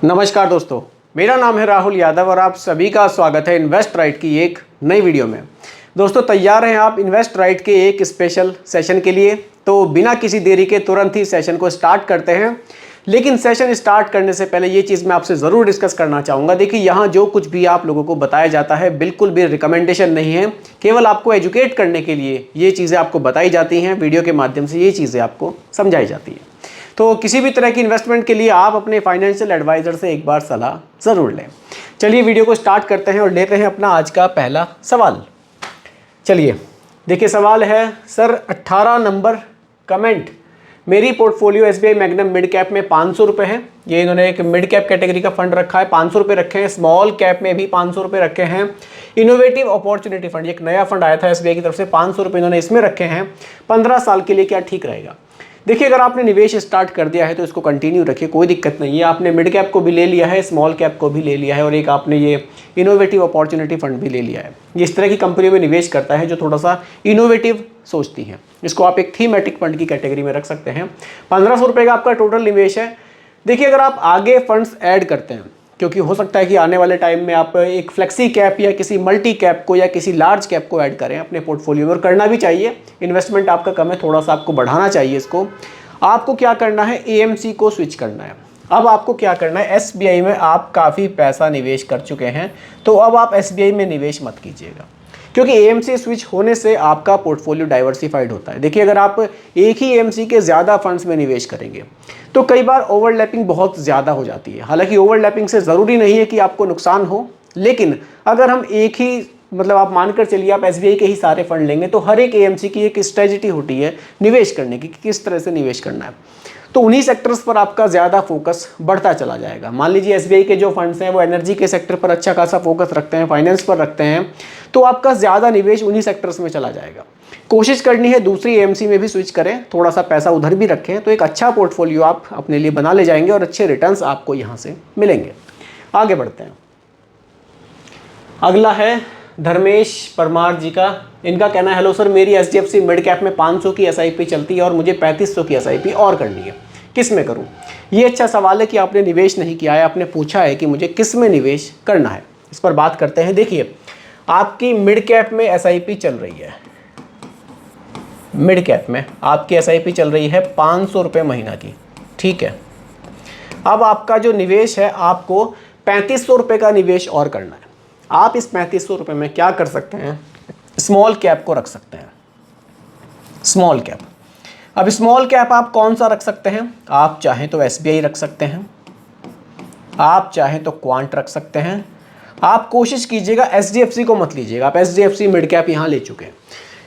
नमस्कार दोस्तों, मेरा नाम है राहुल यादव और आप सभी का स्वागत है इन्वेस्ट राइट की एक नई वीडियो में। दोस्तों तैयार हैं आप इन्वेस्ट राइट के एक स्पेशल सेशन के लिए? तो बिना किसी देरी के तुरंत ही सेशन को स्टार्ट करते हैं। लेकिन सेशन स्टार्ट करने से पहले ये चीज़ मैं आपसे ज़रूर डिस्कस करना चाहूँगा। देखिए, यहाँ जो कुछ भी आप लोगों को बताया जाता है बिल्कुल भी रिकमेंडेशन नहीं है, केवल आपको एजुकेट करने के लिए ये चीज़ें आपको बताई जाती हैं। वीडियो के माध्यम से ये चीज़ें आपको समझाई जाती हैं। तो किसी भी तरह की इन्वेस्टमेंट के लिए आप अपने फाइनेंशियल एडवाइज़र से एक बार सलाह ज़रूर लें। चलिए वीडियो को स्टार्ट करते हैं और लेते हैं अपना आज का पहला सवाल। चलिए देखिए, सवाल है सर 18 नंबर कमेंट, मेरी portfolio SBI magnum mid cap में 500 रुपये है। ये इन्होंने एक मिड कैप कैटेगरी का फंड रखा है, 500 रुपये रखे हैं। स्मॉल कैप में भी 500 रुपये रखे हैं। इनोवेटिव अपॉर्चुनिटी फंड, एक नया फंड आया था एसबीआई की तरफ से, 500 रुपये इन्होंने इसमें रखे हैं। 15 साल के लिए क्या ठीक रहेगा? देखिए, अगर आपने निवेश स्टार्ट कर दिया है तो इसको कंटिन्यू रखिए, कोई दिक्कत नहीं है। आपने मिड कैप को भी ले लिया है, स्मॉल कैप को भी ले लिया है और एक आपने ये इनोवेटिव अपॉर्चुनिटी फंड भी ले लिया है। ये इस तरह की कंपनियों में निवेश करता है जो थोड़ा सा इनोवेटिव सोचती हैं। इसको आप एक थीमेटिक फंड की कैटेगरी में रख सकते हैं। 1500 रुपये का आपका टोटल निवेश है। देखिए, अगर आप आगे फंड्स ऐड करते हैं, क्योंकि हो सकता है कि आने वाले टाइम में आप एक फ्लेक्सी कैप या किसी मल्टी कैप को या किसी लार्ज कैप को ऐड करें अपने पोर्टफोलियो में, और करना भी चाहिए। इन्वेस्टमेंट आपका कम है, थोड़ा सा आपको बढ़ाना चाहिए इसको। आपको क्या करना है, एएमसी को स्विच करना है। अब आपको क्या करना है, एसबीआई में आप काफ़ी पैसा निवेश कर चुके हैं, तो अब आप एसबीआई में निवेश मत कीजिएगा, क्योंकि एएमसी स्विच होने से आपका पोर्टफोलियो डाइवर्सिफाइड होता है। देखिए, अगर आप एक ही एएमसी के ज़्यादा फंड्स में निवेश करेंगे तो कई बार ओवरलैपिंग बहुत ज़्यादा हो जाती है। हालांकि ओवरलैपिंग से ज़रूरी नहीं है कि आपको नुकसान हो, लेकिन अगर हम एक ही आप मानकर चलिए आप एसबीआई के ही सारे फंड लेंगे तो हर एक एएमसी की एक स्ट्रेटजी होती है निवेश करने की, किस तरह से निवेश करना है। तो उन्हीं सेक्टर्स पर आपका ज़्यादा फोकस बढ़ता चला जाएगा। मान लीजिए एसबीआई के जो फंड्स हैं वो एनर्जी के सेक्टर पर अच्छा खासा फोकस रखते हैं, फाइनेंस पर रखते हैं, तो आपका ज़्यादा निवेश उन्हीं सेक्टर्स में चला जाएगा। कोशिश करनी है दूसरी एएमसी में भी स्विच करें, थोड़ा सा पैसा उधर भी रखें, तो एक अच्छा पोर्टफोलियो आप अपने लिए बना ले जाएंगे और अच्छे रिटर्न्स आपको यहाँ से मिलेंगे। आगे बढ़ते हैं। अगला है धर्मेश परमार जी का। इनका कहना है, हेलो सर, मेरी एचडीएफसी मिड कैप में 500 की एसआईपी चलती है और मुझे 3500 की एसआईपी और करनी है, किस में करूं? ये अच्छा सवाल है कि आपने निवेश नहीं किया है, आपने पूछा है कि मुझे किस में निवेश करना है। इस पर बात करते हैं। देखिए, आपकी मिड कैप में एसआईपी चल रही है, मिड कैप में आपकी एसआईपी चल रही है 500 रुपये महीना की, ठीक है। अब आपका जो निवेश है, आपको 3500 रुपये का निवेश और करना है। आप इस 3500 रुपये में क्या कर सकते हैं, स्मॉल कैप को रख सकते हैं। स्मॉल कैप, अब स्मॉल कैप आप कौन सा रख सकते हैं? आप चाहें तो एसबीआई रख सकते हैं, आप चाहें तो क्वांट रख सकते हैं। आप कोशिश कीजिएगा एचडीएफसी को मत लीजिएगा, आप एचडीएफसी मिड कैप यहाँ ले चुके हैं।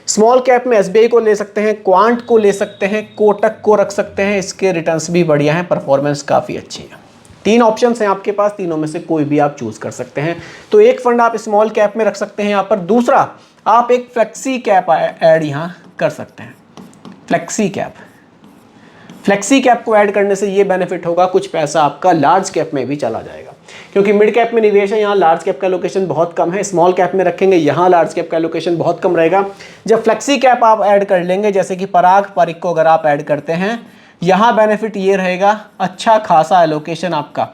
स्मॉल कैप में एसबीआई को ले सकते हैं, क्वांट को ले सकते हैं, कोटक को रख सकते हैं। इसके रिटर्न्स भी बढ़िया हैं, परफॉर्मेंस काफ़ी अच्छी है। 3 ऑप्शंस हैं आपके पास, तीनों में से कोई भी आप चूज कर सकते हैं। तो एक फंड आप स्मॉल कैप में रख सकते हैं यहाँ पर, दूसरा आप एक फ्लेक्सी कैप ऐड यहाँ कर सकते हैं। फ्लेक्सी कैप, फ्लेक्सी कैप को ऐड करने से ये बेनिफिट होगा, कुछ पैसा आपका लार्ज कैप में भी चला जाएगा, क्योंकि मिड कैप में निवेश है, यहाँ लार्ज कैप का लोकेशन बहुत कम है। स्मॉल कैप में रखेंगे, यहाँ लार्ज कैप का लोकेशन बहुत कम रहेगा। जब फ्लेक्सी कैप आप ऐड कर लेंगे, जैसे कि पराग पारिक को अगर आप ऐड करते हैं, यहाँ बेनिफिट ये रहेगा, अच्छा खासा एलोकेशन आपका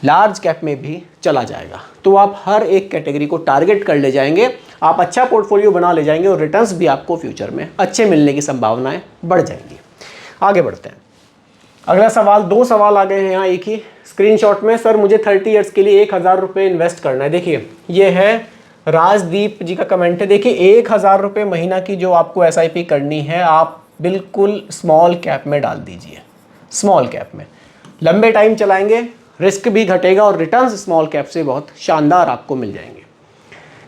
लार्ज कैप में भी चला जाएगा। तो आप हर एक कैटेगरी को टारगेट कर ले जाएंगे, आप अच्छा पोर्टफोलियो बना ले जाएंगे और रिटर्न्स भी आपको फ्यूचर में अच्छे मिलने की संभावनाएं बढ़ जाएंगी। आगे बढ़ते हैं। अगला सवाल, 2 सवाल आ गए हैं यहाँ एक ही स्क्रीनशॉट में। सर, मुझे 30 ईयर्स के लिए 1000 रुपये इन्वेस्ट करना है। देखिए, ये है राजदीप जी का कमेंट है। देखिए, 1000 रुपये महीना की जो आपको एसआईपी करनी है, आप बिल्कुल स्मॉल कैप में डाल दीजिए। स्मॉल कैप में लंबे टाइम चलाएंगे, रिस्क भी घटेगा और रिटर्न्स स्मॉल कैप से बहुत शानदार आपको मिल जाएंगे,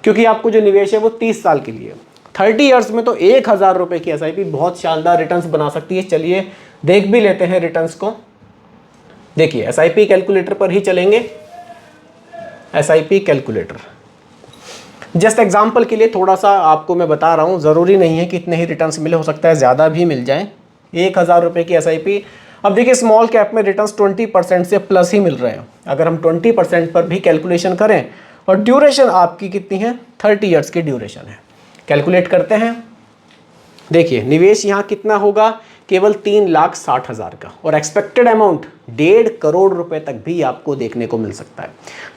क्योंकि आपको जो निवेश है वो 30 साल के लिए। 30 ईयर्स में तो 1000 रुपये की एसआईपी बहुत शानदार रिटर्न्स बना सकती है। चलिए देख भी लेते हैं रिटर्न्स को। देखिए, एसआईपी कैलकुलेटर पर ही चलेंगे। एसआईपी कैलकुलेटर, जस्ट एग्जाम्पल के लिए थोड़ा सा आपको मैं बता रहा हूँ, ज़रूरी नहीं है कि इतने ही रिटर्न्स मिले, हो सकता है ज़्यादा भी मिल जाए। 1000 रुपये की एसआईपी। अब देखिए, स्मॉल कैप में रिटर्न्स 20% से प्लस ही मिल रहे हैं। अगर हम 20% पर भी कैलकुलेशन करें, और ड्यूरेशन आपकी कितनी है, 30 ईयर्स की ड्यूरेशन है। कैलकुलेट करते हैं। देखिए, निवेश यहाँ कितना होगा, केवल 3,60,000 का, और एक्सपेक्टेड अमाउंट 1.5 करोड़ रुपए तक भी आपको देखने को मिल सकता है।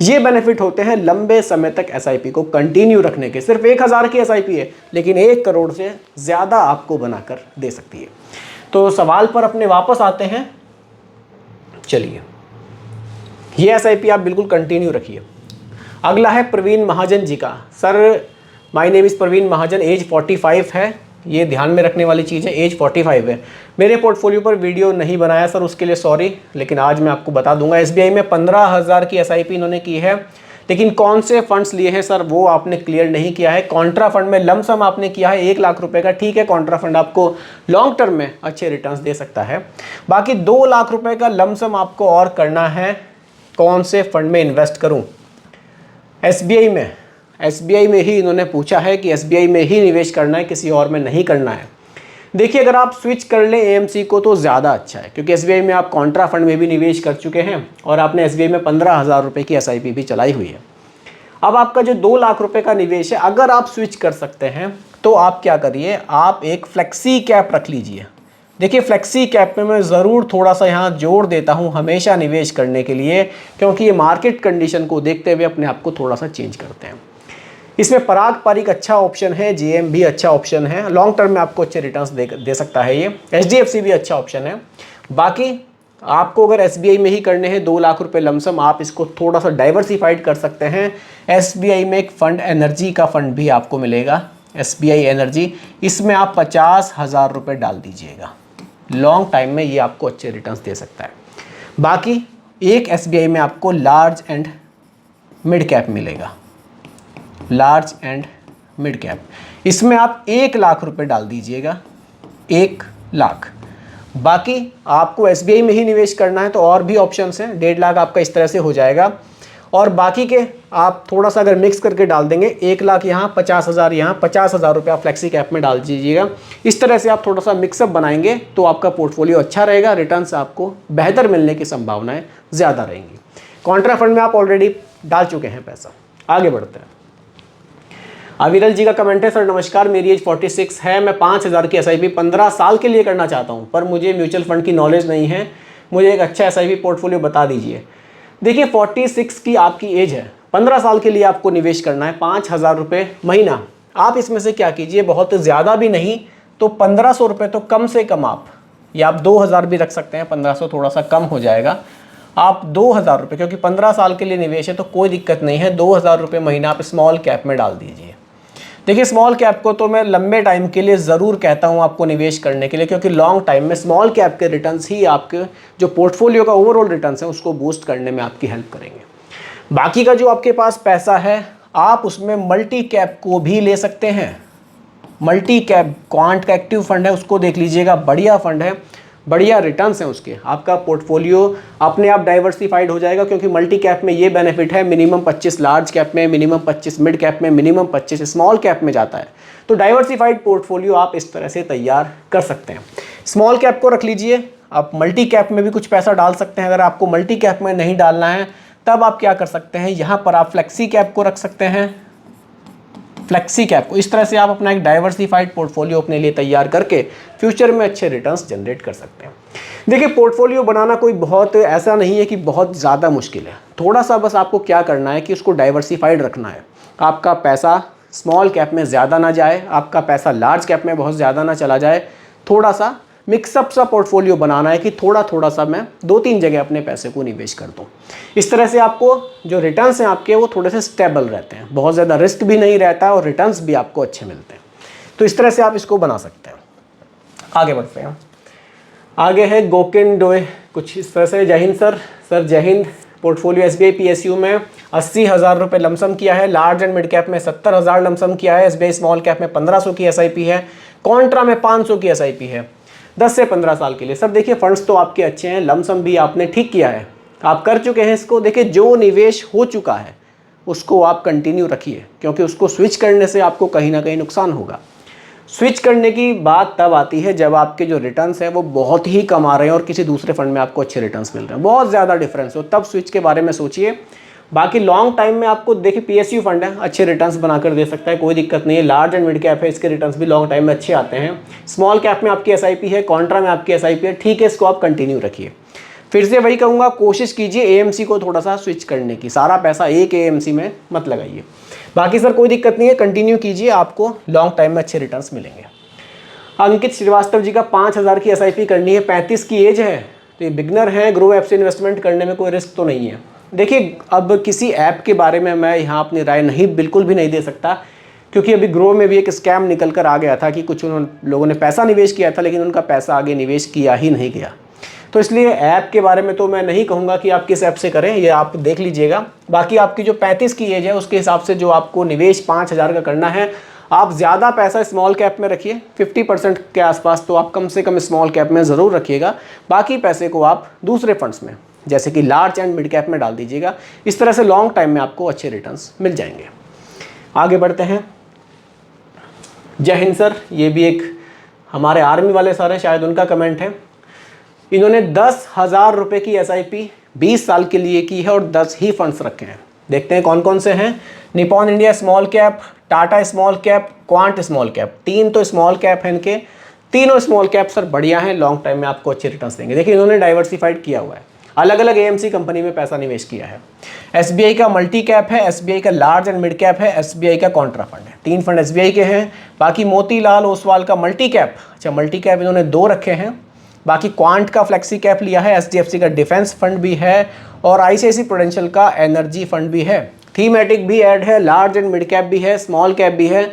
ये बेनिफिट होते हैं लंबे समय तक एसआईपी को कंटिन्यू रखने के। सिर्फ 1,000 की एसआईपी है लेकिन 1 करोड़ से ज़्यादा आपको बनाकर दे सकती है। तो सवाल पर अपने वापस आते हैं। चलिए, ये एसआईपी आप बिल्कुल कंटिन्यू रखिए। अगला है प्रवीण महाजन जी का। Sir my name is Praveen Mahajan, age 45 है। ये ध्यान में रखने वाली चीज़ है, एज 45 है। मेरे पोर्टफोलियो पर वीडियो नहीं बनाया सर, उसके लिए सॉरी, लेकिन आज मैं आपको बता दूंगा। एसबीआई में 15,000 की एसआईपी इन्होंने की है, लेकिन कौन से फंड्स लिए हैं सर वो आपने क्लियर नहीं किया है। कॉन्ट्रा फंड में लमसम आपने किया है 1 लाख रुपए का, ठीक है। कॉन्ट्रा फंड आपको लॉन्ग टर्म में अच्छे रिटर्न्स दे सकता है। बाकी 2 लाख रुपए का लमसम आपको और करना है। कौन से फंड में इन्वेस्ट करूं? एसबीआई में। एसबीआई में ही इन्होंने पूछा है कि एसबीआई में ही निवेश करना है, किसी और में नहीं करना है। देखिए, अगर आप स्विच कर लें एएमसी को तो ज़्यादा अच्छा है, क्योंकि एसबीआई में आप कॉन्ट्रा फंड में भी निवेश कर चुके हैं और आपने एसबीआई में 15,000 रुपये की एसआईपी भी चलाई हुई है। अब आपका जो 2 लाख रुपए का निवेश है, अगर आप स्विच कर सकते हैं तो आप क्या करिए, आप एक फ्लेक्सी कैप रख लीजिए। देखिए, फ्लेक्सी कैप में मैं ज़रूर थोड़ा सा यहाँ जोड़ देता हूँ हमेशा निवेश करने के लिए, क्योंकि ये मार्केट कंडीशन को देखते हुए अपने आप को थोड़ा सा चेंज करते हैं। इसमें पराग पारिक अच्छा ऑप्शन है, जेएम भी अच्छा ऑप्शन है, लॉन्ग टर्म में आपको अच्छे रिटर्न्स दे सकता है ये। एचडीएफसी भी अच्छा ऑप्शन है। बाकी आपको अगर एसबीआई में ही करने हैं 2 लाख रुपए लमसम, आप इसको थोड़ा सा डाइवर्सिफाइड कर सकते हैं। एसबीआई में एक फंड एनर्जी का फंड भी आपको मिलेगा, एसबीआई एनर्जी, इसमें आप 50,000 रुपये डाल दीजिएगा। लॉन्ग टाइम में ये आपको अच्छे रिटर्न्स दे सकता है। बाकी एक एसबीआई में आपको लार्ज एंड मिड कैप मिलेगा, लार्ज एंड मिड कैप, इसमें आप 1 लाख रुपए डाल दीजिएगा, 1 लाख। बाकी आपको एसबीआई में ही निवेश करना है तो और भी ऑप्शंस हैं, 1.5 लाख आपका इस तरह से हो जाएगा। और बाकी के आप थोड़ा सा अगर मिक्स करके डाल देंगे, 1 लाख यहाँ, 50,000 यहाँ, 50,000 रुपये आप फ्लेक्सी कैप में डाल दीजिएगा। इस तरह से आप थोड़ा सा मिक्सअप बनाएंगे तो आपका पोर्टफोलियो अच्छा रहेगा, रिटर्न्स आपको बेहतर मिलने की संभावनाएं ज़्यादा रहेंगी। कॉन्ट्रा फंड में आप ऑलरेडी डाल चुके हैं पैसा। आगे बढ़ते हैं। अविरल जी का कमेंट है, सर नमस्कार, मेरी एज 46 है, मैं 5,000 की एसआईपी 15 साल के लिए करना चाहता हूं, पर मुझे म्यूचुअल फंड की नॉलेज नहीं है, मुझे एक अच्छा एसआईपी पोर्टफोलियो बता दीजिए। देखिए, 46 की आपकी एज है, 15 साल के लिए आपको निवेश करना है, 5,000 रुपये महीना। आप इसमें से क्या कीजिए, बहुत ज़्यादा भी नहीं तो 1,500 रुपये तो कम से कम आप, या आप 2,000 भी रख सकते हैं, 1,500 थोड़ा सा कम हो जाएगा। आप 2,000 रुपये, क्योंकि 15 साल के लिए निवेश है तो कोई दिक्कत नहीं है, 2,000 रुपये महीना आप स्मॉल कैप में डाल दीजिए। देखिए, स्मॉल कैप को तो मैं लंबे टाइम के लिए ज़रूर कहता हूँ आपको निवेश करने के लिए, क्योंकि लॉन्ग टाइम में स्मॉल कैप के रिटर्न्स ही आपके जो पोर्टफोलियो का ओवरऑल रिटर्न्स है उसको बूस्ट करने में आपकी हेल्प करेंगे। बाकी का जो आपके पास पैसा है आप उसमें मल्टी कैप को भी ले सकते हैं। मल्टी कैप क्वांट का एक्टिव फंड है, उसको देख लीजिएगा, बढ़िया फंड है, बढ़िया रिटर्न्स हैं उसके। आपका पोर्टफोलियो अपने आप डाइवर्सिफाइड हो जाएगा, क्योंकि मल्टी कैप में ये बेनिफिट है, मिनिमम 25 लार्ज कैप में, मिनिमम 25 मिड कैप में, मिनिमम 25 स्मॉल कैप में जाता है। तो डाइवर्सिफाइड पोर्टफोलियो आप इस तरह से तैयार कर सकते हैं। स्मॉल कैप को रख लीजिए, आप मल्टी कैप में भी कुछ पैसा डाल सकते हैं। अगर आपको मल्टी कैप में नहीं डालना है तब आप क्या कर सकते हैं, यहाँ पर आप फ्लेक्सी कैप को रख सकते हैं। फ्लेक्सी कैप को इस तरह से आप अपना एक डाइवर्सिफाइड पोर्टफोलियो अपने लिए तैयार करके फ्यूचर में अच्छे रिटर्न्स जनरेट कर सकते हैं। देखिए, पोर्टफोलियो बनाना कोई बहुत ऐसा नहीं है कि बहुत ज़्यादा मुश्किल है, थोड़ा सा बस आपको क्या करना है कि उसको डाइवर्सिफाइड रखना है। आपका पैसा स्मॉल कैप में ज़्यादा ना जाए, आपका पैसा लार्ज कैप में बहुत ज़्यादा ना चला जाए, थोड़ा सा मिक्सअप सा पोर्टफोलियो बनाना है कि थोड़ा थोड़ा सा मैं 2-3 जगह अपने पैसे को निवेश कर दूँ। इस तरह से आपको जो रिटर्न्स हैं आपके वो थोड़े से स्टेबल रहते हैं, बहुत ज़्यादा रिस्क भी नहीं रहता है और रिटर्न्स भी आपको अच्छे मिलते हैं। तो इस तरह से आप इसको बना सकते हैं। आगे बढ़ते हैं। आगे है गोकिन डोए, कुछ इस तरह से। जय हिंद सर। सर जय हिंद। पोर्टफोलियो एसबीआई पीएसयू में 80,000 रुपये लमसम किया है, लार्ज एंड मिड कैप में 70,000 लमसम किया है, एसबीआई स्मॉल कैप में 1,500 की एसआईपी है, कॉन्ट्रा में 500 की एसआईपी है 10 से 15 साल के लिए। सर देखिए, फंड्स तो आपके अच्छे हैं, लमसम भी आपने ठीक किया है, आप कर चुके हैं इसको। देखिए, जो निवेश हो चुका है उसको आप कंटिन्यू रखिए, क्योंकि उसको स्विच करने से आपको कहीं ना कहीं नुकसान होगा। स्विच करने की बात तब आती है जब आपके जो रिटर्न्स हैं वो बहुत ही कम आ रहे हैं और किसी दूसरे फंड में आपको अच्छे रिटर्न्स मिल रहे हैं, बहुत ज़्यादा डिफरेंस हो, तब स्विच के बारे में सोचिए। बाकी लॉन्ग टाइम में आपको देखिए पीएसयू फंड है, अच्छे रिटर्न्स बनाकर दे सकता है, कोई दिक्कत नहीं है। लार्ज एंड मिड कैप है, इसके रिटर्न्स भी लॉन्ग टाइम में अच्छे आते हैं। स्मॉल कैप में आपकी एसआईपी है, कॉन्ट्रा में आपकी एसआईपी है, ठीक है, इसको आप कंटिन्यू रखिए। फिर से वही कहूँगा, कोशिश कीजिए एएमसी को थोड़ा सा स्विच करने की, सारा पैसा एक एएमसी में मत लगाइए। बाकी सर कोई दिक्कत नहीं है, कंटिन्यू कीजिए, आपको लॉन्ग टाइम में अच्छे रिटर्न्स मिलेंगे। अंकित श्रीवास्तव जी का 5000 की एसआईपी करनी है, 35 की एज है, तो ये बिगनर है, ग्रो ऐप से इन्वेस्टमेंट करने में कोई रिस्क तो नहीं है। देखिए अब किसी ऐप के बारे में मैं यहाँ अपनी राय नहीं, बिल्कुल भी नहीं दे सकता, क्योंकि अभी ग्रो में भी एक स्कैम निकल कर आ गया था कि कुछ लोगों ने पैसा निवेश किया था, लेकिन उनका पैसा आगे निवेश किया ही नहीं गया। तो इसलिए ऐप के बारे में तो मैं नहीं कहूँगा कि आप किस ऐप से करें, ये आप देख लीजिएगा। बाकी आपकी जो 35 की एज है उसके हिसाब से जो आपको निवेश 5000 का करना है, आप ज़्यादा पैसा स्मॉल कैप में रखिए, 50% के आसपास तो आप कम से कम स्मॉल कैप में ज़रूर रखिएगा। बाकी पैसे को आप दूसरे फंड्स में जैसे कि लार्ज एंड मिड कैप में डाल दीजिएगा। इस तरह से लॉन्ग टाइम में आपको अच्छे रिटर्न्स मिल जाएंगे। आगे बढ़ते हैं। जय हिंद सर, ये भी एक हमारे आर्मी वाले सर हैं, शायद उनका कमेंट है। इन्होंने 10,000 रुपये की एसआईपी 20 साल के लिए की है और 10 ही फंड्स रखे हैं। देखते हैं कौन कौन से हैं। Nippon India small cap, Tata small cap, quant small cap, 3 तो स्मॉल कैप हैं इनके। तीनों स्मॉल कैप सर बढ़िया हैं, लॉन्ग टाइम में आपको अच्छे रिटर्न्स देंगे। देखिए इन्होंने डाइवर्सिफाइड किया हुआ है, अलग अलग एएमसी कंपनी में पैसा निवेश किया है। एसबीआई का मल्टी कैप है, एसबीआई का लार्ज एंड मिड कैप है, एसबीआई का कॉन्ट्रा फंड है। 3 फंड एसबीआई के हैं। बाकी मोतीलाल ओसवाल का मल्टी कैप, अच्छा मल्टी कैप इन्होंने 2 रखे हैं। बाकी क्वांट का फ्लेक्सी कैप लिया है, एचडीएफसी का डिफेंस फंड भी है और आईसीआईसी प्रूडेंशियल का एनर्जी फंड भी है। थीमेटिक भी ऐड है, लार्ज एंड मिड कैप भी है, स्मॉल कैप भी है।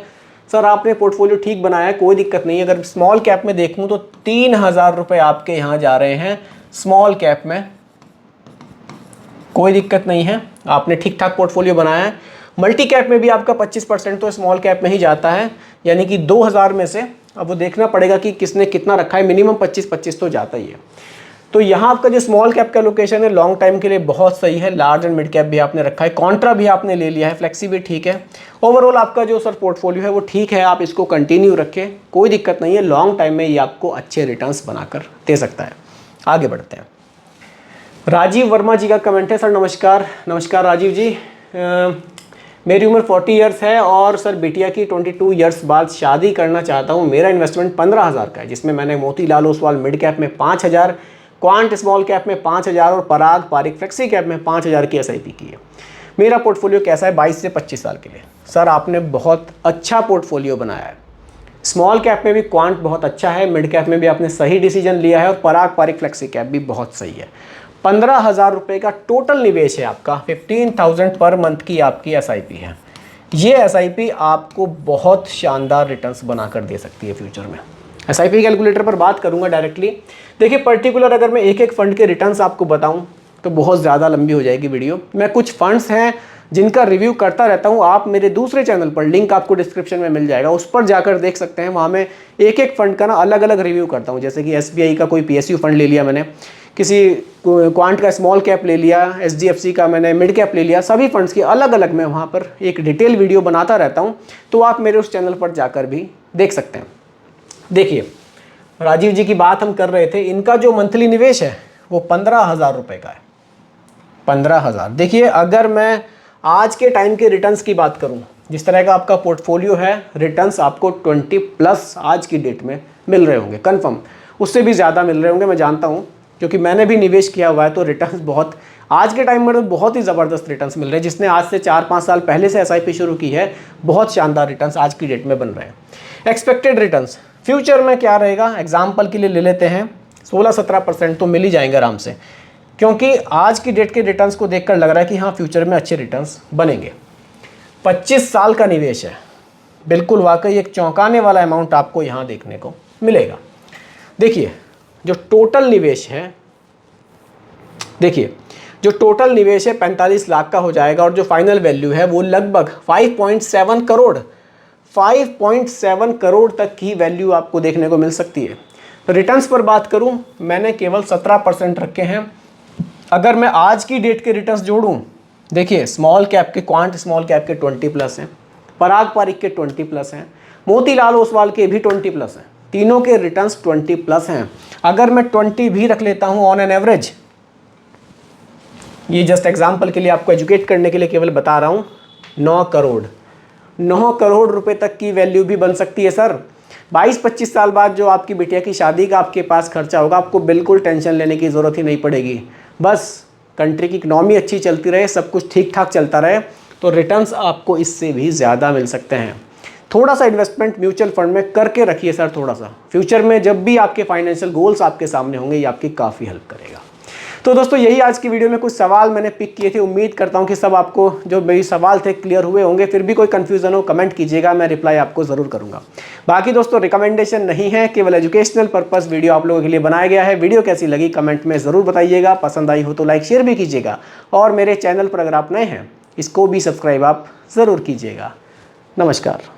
सर आपने पोर्टफोलियो ठीक बनाया है, कोई दिक्कत नहीं है। अगर स्मॉल कैप में देखूं तो 3000 रुपये आपके यहाँ जा रहे हैं स्मॉल कैप में, कोई दिक्कत नहीं है, आपने ठीक ठाक पोर्टफोलियो बनाया है। मल्टी कैप में भी आपका 25% तो स्मॉल कैप में ही जाता है, यानी कि 2000 में से अब वो देखना पड़ेगा कि किसने कितना रखा है, मिनिमम 25-25 तो जाता ही है। तो यहाँ आपका जो स्मॉल कैप का लोकेशन है लॉन्ग टाइम के लिए बहुत सही है। लार्ज एंड मिड कैप भी आपने रखा है, कॉन्ट्रा भी आपने ले लिया है, फ्लेक्सी भी ठीक है। ओवरऑल आपका जो सर पोर्टफोलियो है वो ठीक है, आप इसको कंटिन्यू रखें, कोई दिक्कत नहीं है। लॉन्ग टाइम में ये आपको अच्छे रिटर्न्स बनाकर दे सकता है। आगे बढ़ते हैं। राजीव वर्मा जी का कमेंट है। सर नमस्कार। नमस्कार राजीव जी, मेरी उम्र 40 ईयर्स है और सर बिटिया की 22 ईयर्स बाद शादी करना चाहता हूँ। मेरा इन्वेस्टमेंट 15,000 का है, जिसमें मैंने मोतीलाल ओसवाल मिड कैप में 5000, क्वांट स्मॉल कैप में 5000 और पराग पारिक फ्लेक्सी कैप में 5000 की एसआईपी की है। मेरा पोर्टफोलियो कैसा है 22 से 25 साल के लिए? सर आपने बहुत अच्छा पोर्टफोलियो बनाया है। स्मॉल कैप में भी क्वांट बहुत अच्छा है, मिड कैप में भी आपने सही डिसीजन लिया है और पराग पारिक फ्लेक्सी कैप भी बहुत सही है। 15,000 रुपये का टोटल निवेश है आपका, 15,000 पर मंथ की आपकी एसआईपी है। ये एसआईपी आपको बहुत शानदार रिटर्न्स बनाकर दे सकती है फ्यूचर में। एसआईपी कैलकुलेटर पर बात करूंगा डायरेक्टली। देखिए पर्टिकुलर अगर मैं एक एक फंड के रिटर्न्स आपको बताऊं तो बहुत ज़्यादा लंबी हो जाएगी वीडियो। मैं कुछ फंड्स हैं जिनका रिव्यू करता रहता हूं, आप मेरे दूसरे चैनल पर, लिंक आपको डिस्क्रिप्शन में मिल जाएगा, उस पर जाकर देख सकते हैं। वहाँ मैं एक एक फंड का ना अलग अलग रिव्यू करता हूँ। जैसे कि एसबीआई का कोई पीएसयू फंड ले लिया मैंने, किसी क्वांट का स्मॉल कैप ले लिया, एचडीएफसी का मैंने मिड कैप ले लिया, सभी फंड्स की अलग अलग मैं वहाँ पर एक डिटेल वीडियो बनाता रहता हूँ, तो आप मेरे उस चैनल पर जाकर भी देख सकते हैं। देखिए राजीव जी की बात हम कर रहे थे, इनका जो मंथली निवेश है वो 15,000 रुपये का है। 15,000। देखिए अगर मैं आज के टाइम के रिटर्न्स की बात करूं, जिस तरह का आपका पोर्टफोलियो है, रिटर्न्स आपको 20+ आज की डेट में मिल रहे होंगे कंफर्म, उससे भी ज़्यादा मिल रहे होंगे मैं जानता हूं, क्योंकि मैंने भी निवेश किया हुआ है। तो रिटर्न्स बहुत आज के टाइम में तो बहुत ही ज़बरदस्त रिटर्न्स मिल रहे हैं। जिसने आज से 4-5 साल पहले से एसआईपी शुरू की है, बहुत शानदार रिटर्न्स आज की डेट में बन रहे हैं। एक्सपेक्टेड रिटर्न्स फ्यूचर में क्या रहेगा, एग्जाम्पल के लिए ले लेते हैं, 16-17% तो मिल ही जाएंगे आराम से, क्योंकि आज की डेट के रिटर्न्स को देखकर लग रहा है कि हाँ फ्यूचर में अच्छे रिटर्न्स बनेंगे। 25 साल का निवेश है, बिल्कुल वाकई एक चौंकाने वाला अमाउंट आपको यहाँ देखने को मिलेगा। देखिए जो टोटल निवेश है, देखिए जो टोटल निवेश है 45 लाख का हो जाएगा और जो फाइनल वैल्यू है वो लगभग 5.7 करोड़ 5.7 करोड़ तक की वैल्यू आपको देखने को मिल सकती है। तो रिटर्न्स पर बात करूं, मैंने केवल 17% रखे हैं। अगर मैं आज की डेट के रिटर्न्स जोड़ूं, देखिए स्मॉल कैप के, क्वांट स्मॉल कैप के 20+ हैं, पराग पारिक के 20+ हैं, मोतीलाल ओसवाल के भी 20+ हैं, तीनों के रिटर्न्स 20+ हैं। अगर मैं 20 भी रख लेता हूं ऑन एन एवरेज, ये जस्ट एग्जाम्पल के लिए आपको एजुकेट करने के लिए केवल बता रहा हूँ। 9 करोड़ रुपए तक की वैल्यू भी बन सकती है सर। 22-25 साल बाद जो आपकी बिटिया की शादी का आपके पास खर्चा होगा, आपको बिल्कुल टेंशन लेने की ज़रूरत ही नहीं पड़ेगी। बस कंट्री की इकनॉमी अच्छी चलती रहे, सब कुछ ठीक ठाक चलता रहे, तो रिटर्न्स आपको इससे भी ज़्यादा मिल सकते हैं। थोड़ा सा इन्वेस्टमेंट म्यूचुअल फंड में करके रखिए सर, थोड़ा सा। फ्यूचर में जब भी आपके फाइनेंशियल गोल्स आपके सामने होंगे, ये आपकी काफ़ी हेल्प करेगा। तो दोस्तों यही आज की वीडियो में कुछ सवाल मैंने पिक किए थे। उम्मीद करता हूँ कि सब आपको जो मेरे सवाल थे क्लियर हुए होंगे। फिर भी कोई कन्फ्यूज़न हो कमेंट कीजिएगा, मैं रिप्लाई आपको ज़रूर करूँगा। बाकी दोस्तों रिकमेंडेशन नहीं है, केवल एजुकेशनल पर्पस वीडियो आप लोगों के लिए बनाया गया है। वीडियो कैसी लगी कमेंट में ज़रूर बताइएगा, पसंद आई हो तो लाइक शेयर भी कीजिएगा, और मेरे चैनल पर अगर आप नए हैं इसको भी सब्सक्राइब आप ज़रूर कीजिएगा। नमस्कार।